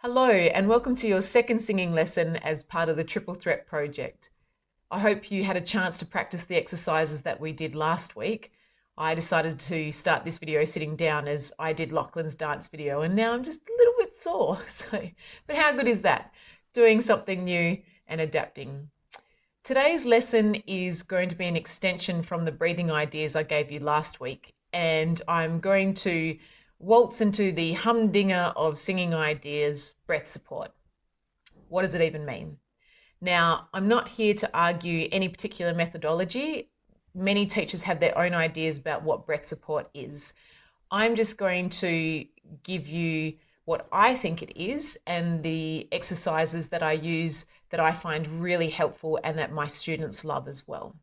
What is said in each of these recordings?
Hello, and welcome to your second singing lesson as part of the Triple Threat project. I hope you had a chance to practice the exercises that we did last week. I decided to start this video sitting down as I did Lachlan's dance video, and now I'm just a little bit sore. But how good is that? Doing something new and adapting. Today's lesson is going to be an extension from the breathing ideas I gave you last week, and I'm going to waltz into the humdinger of singing ideas, breath support. What does it even mean? Now, I'm not here to argue any particular methodology. Many teachers have their own ideas about what breath support is. I'm just going to give you what I think it is and the exercises that I use that I find really helpful and that my students love as well.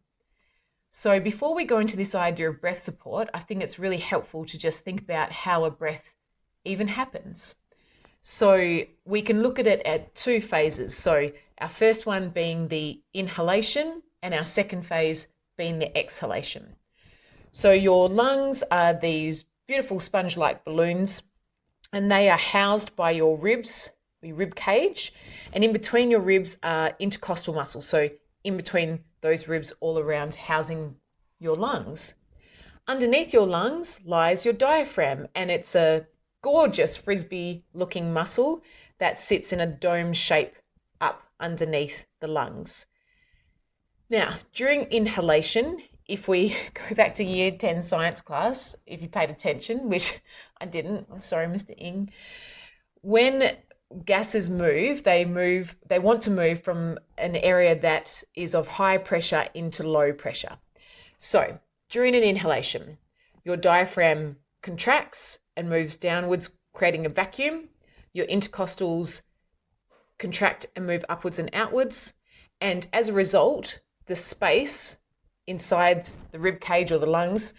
So before we go into this idea of breath support, I think it's really helpful to just think about how a breath even happens. So we can look at it at two phases. So our first one being the inhalation and our second phase being the exhalation. So your lungs are these beautiful sponge-like balloons, and they are housed by your ribs, your rib cage, and in between your ribs are intercostal muscles. So in between those ribs all around housing your lungs. Underneath your lungs lies your diaphragm, and it's a gorgeous frisbee looking muscle that sits in a dome shape up underneath the lungs. Now, during inhalation, if we go back to year 10 science class, if you paid attention, which I didn't, I'm sorry, Mr. Ing, when gases move, they want to move from an area that is of high pressure into low pressure. So during an inhalation, your diaphragm contracts and moves downwards, creating a vacuum. Your intercostals contract and move upwards and outwards. And as a result, the space inside the rib cage or the lungs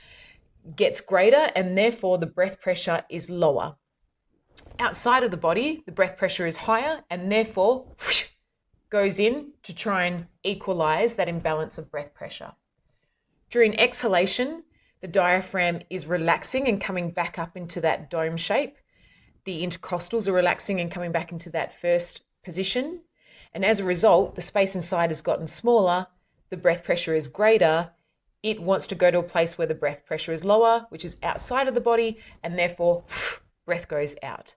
gets greater, and therefore the breath pressure is lower. Outside of the body, the breath pressure is higher and therefore goes in to try and equalize that imbalance of breath pressure. During exhalation, the diaphragm is relaxing and coming back up into that dome shape. The intercostals are relaxing and coming back into that first position. And as a result, the space inside has gotten smaller, the breath pressure is greater. It wants to go to a place where the breath pressure is lower, which is outside of the body, and therefore breath goes out.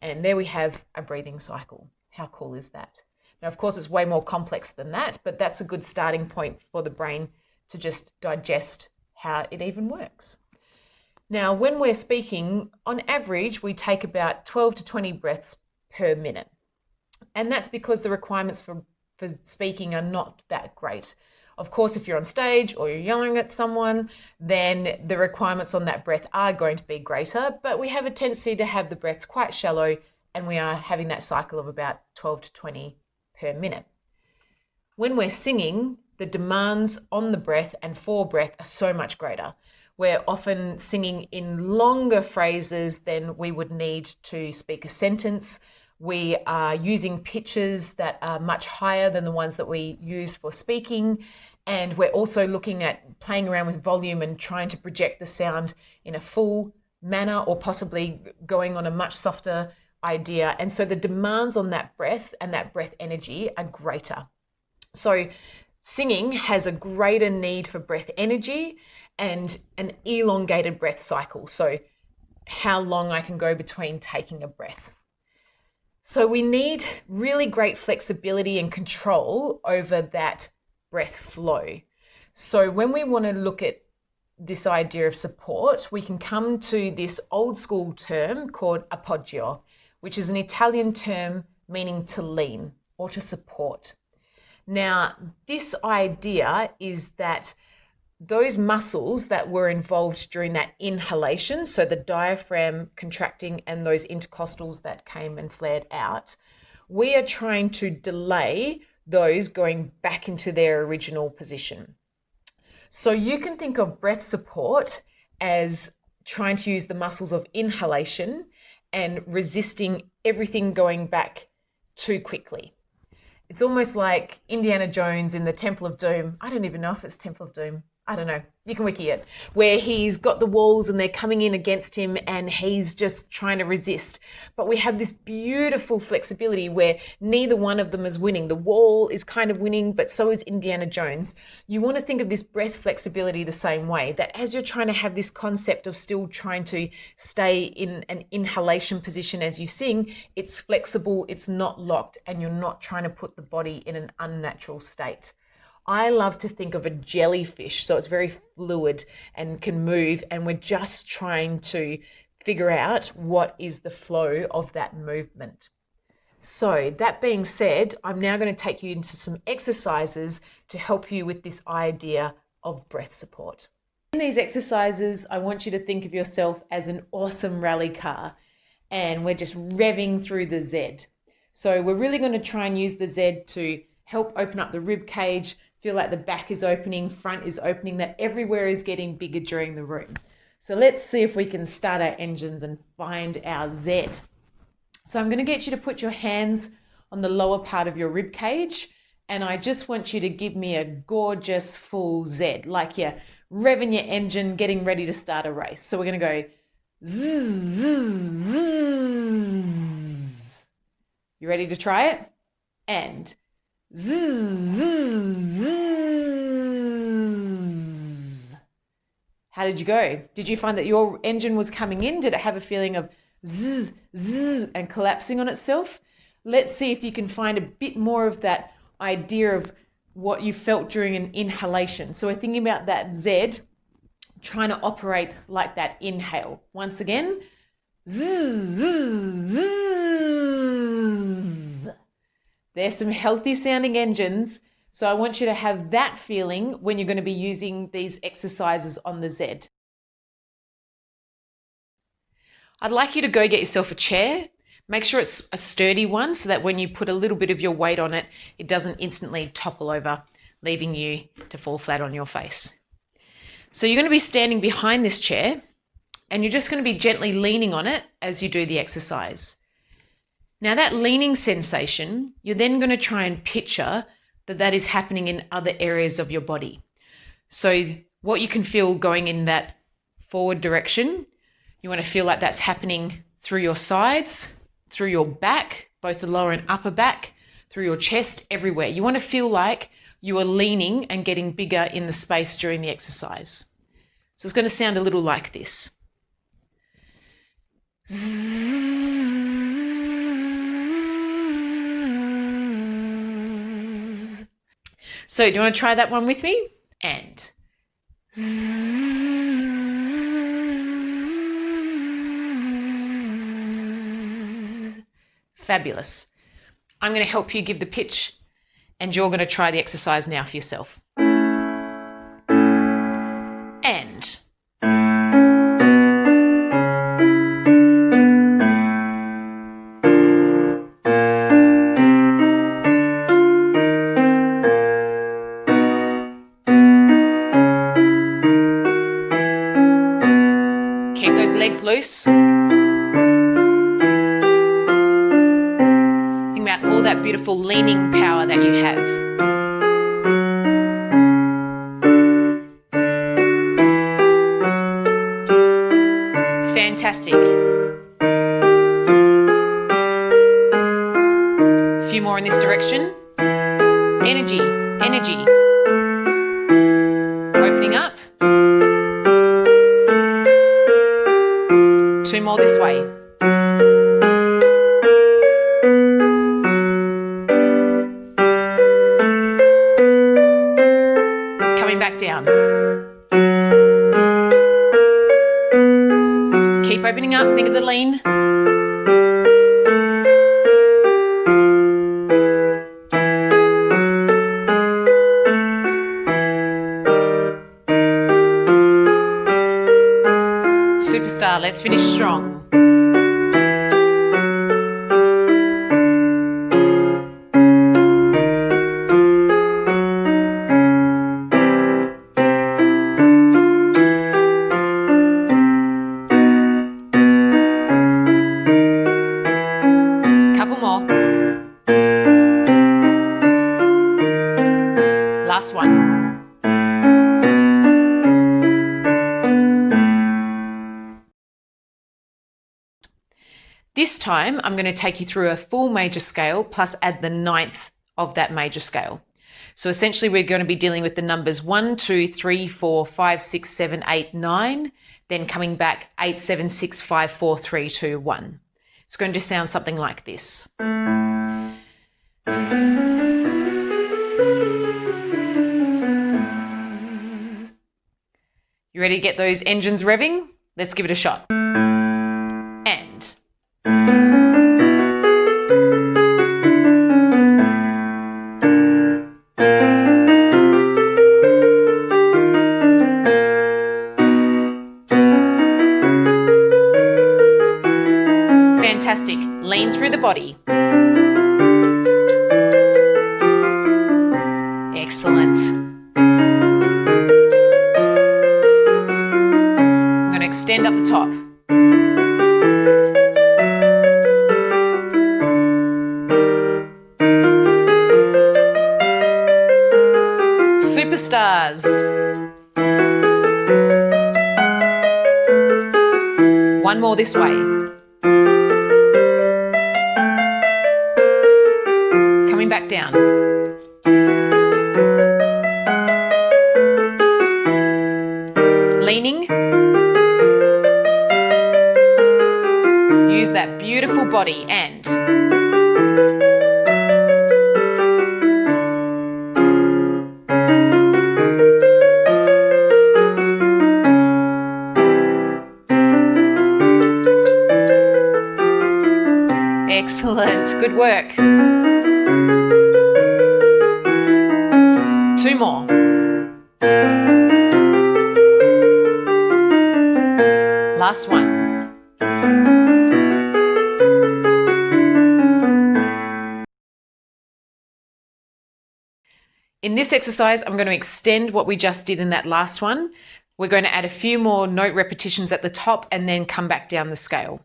And there we have a breathing cycle. How cool is that? Now, of course, it's way more complex than that, but that's a good starting point for the brain to just digest how it even works. Now, when we're speaking, on average, we take about 12 to 20 breaths per minute. And that's because the requirements for speaking are not that great. Of course, if you're on stage or you're yelling at someone, then the requirements on that breath are going to be greater, but we have a tendency to have the breaths quite shallow, and we are having that cycle of about 12 to 20 per minute. When we're singing, the demands on the breath and for breath are so much greater. We're often singing in longer phrases than we would need to speak a sentence. We are using pitches that are much higher than the ones that we use for speaking. And we're also looking at playing around with volume and trying to project the sound in a full manner, or possibly going on a much softer idea. And so the demands on that breath and that breath energy are greater. So singing has a greater need for breath energy and an elongated breath cycle. So how long I can go between taking a breath. So we need really great flexibility and control over that breath flow. So when we want to look at this idea of support, we can come to this old school term called appoggio, which is an Italian term meaning to lean or to support. Now, this idea is that those muscles that were involved during that inhalation, so the diaphragm contracting and those intercostals that came and flared out, we are trying to delay those going back into their original position. So you can think of breath support as trying to use the muscles of inhalation and resisting everything going back too quickly. It's almost like Indiana Jones in the Temple of Doom. I don't even know if it's Temple of Doom. I don't know, you can wiki it, where he's got the walls and they're coming in against him and he's just trying to resist. But we have this beautiful flexibility where neither one of them is winning. The wall is kind of winning, but so is Indiana Jones. You want to think of this breath flexibility the same way, that as you're trying to have this concept of still trying to stay in an inhalation position as you sing, it's flexible, it's not locked, and you're not trying to put the body in an unnatural state. I love to think of a jellyfish, so it's very fluid and can move, and we're just trying to figure out what is the flow of that movement. So that being said, I'm now going to take you into some exercises to help you with this idea of breath support. In these exercises, I want you to think of yourself as an awesome rally car, and we're just revving through the Z. So we're really going to try and use the Z to help open up the rib cage, feel like the back is opening, front is opening, that everywhere is getting bigger during the room. So let's see if we can start our engines and find our Z. So I'm going to get you to put your hands on the lower part of your rib cage, and I just want you to give me a gorgeous full Z, like you're revving your engine, getting ready to start a race. So we're going to go zzz, zzz, zzz. You ready to try it? And zzz, zzz, zzz. How did you go? Did you find that your engine was coming in? Did it have a feeling of zzz, zzz and collapsing on itself? Let's see if you can find a bit more of that idea of what you felt during an inhalation. So we're thinking about that Z, trying to operate like that inhale. Once again, zzz, zzz, zzz. There's some healthy sounding engines. So I want you to have that feeling when you're going to be using these exercises on the Z. I'd like you to go get yourself a chair. Make sure it's a sturdy one so that when you put a little bit of your weight on it, it doesn't instantly topple over, leaving you to fall flat on your face. So you're going to be standing behind this chair and you're just going to be gently leaning on it as you do the exercise. Now that leaning sensation, you're then going to try and picture that is happening in other areas of your body. So what you can feel going in that forward direction, you want to feel like that's happening through your sides, through your back, both the lower and upper back, through your chest, everywhere. You want to feel like you are leaning and getting bigger in the space during the exercise. So it's going to sound a little like this. So do you want to try that one with me? And fabulous. I'm going to help you give the pitch and you're going to try the exercise now for yourself. And keep those legs loose. Think about all that beautiful leaning power that you have. Fantastic. A few more in this direction. Energy, energy. Opening up. 2 more this way. Coming back down. Keep opening up, think of the lean. Superstar, let's finish strong. Couple more. Last one. This time, I'm going to take you through a full major scale plus add the 9th of that major scale. So essentially, we're going to be dealing with the numbers 1, 2, 3, 4, 5, 6, 7, 8, 9, then coming back 8, 7, 6, 5, 4, 3, 2, 1. It's going to sound something like this. You ready to get those engines revving? Let's give it a shot. And. Fantastic. Lean through the body. Excellent. I'm going to extend up the top. Superstars. One more this way. Coming back down. Leaning. Use that beautiful body and. Excellent. Good work. 2 more. Last one. In this exercise, I'm going to extend what we just did in that last one. We're going to add a few more note repetitions at the top and then come back down the scale.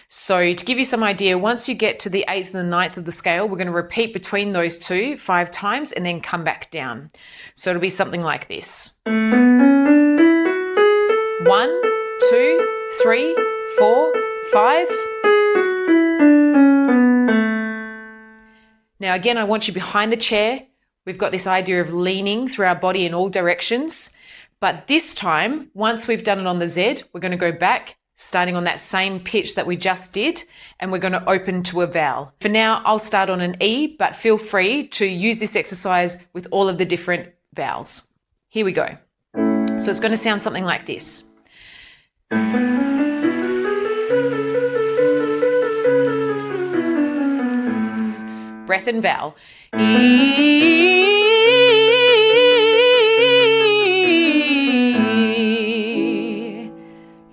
So to give you some idea, once you get to the 8th and the 9th of the scale, we're going to repeat between those two 5 times and then come back down. So it'll be something like this. 1, 2, 3, 4, 5. Now again, I want you behind the chair. We've got this idea of leaning through our body in all directions. But this time, once we've done it on the Z, we're going to go back, starting on that same pitch that we just did, and we're going to open to a vowel. For now, I'll start on an E, but feel free to use this exercise with all of the different vowels. Here we go. So it's going to sound something like this. Breath and vowel.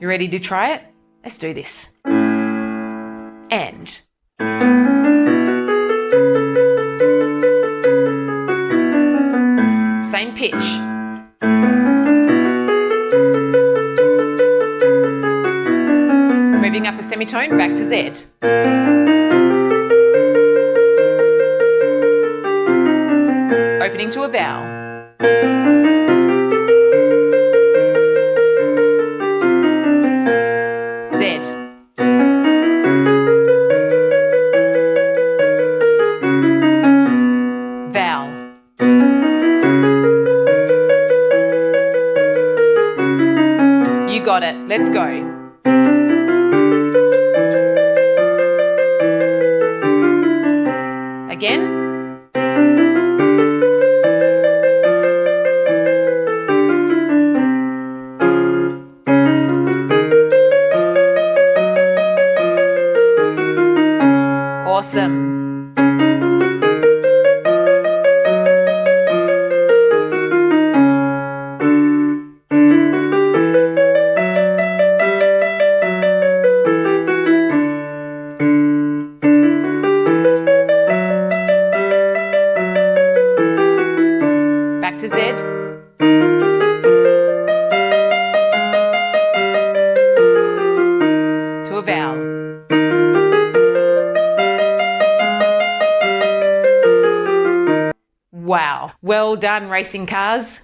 You ready to try it? Let's do this. And. Same pitch. Moving up a semitone, back to Z. Opening to a vowel. Z. Vowel. You got it. Let's go. Again. Awesome. Back to Z. To a vowel. Wow. Well done, racing cars.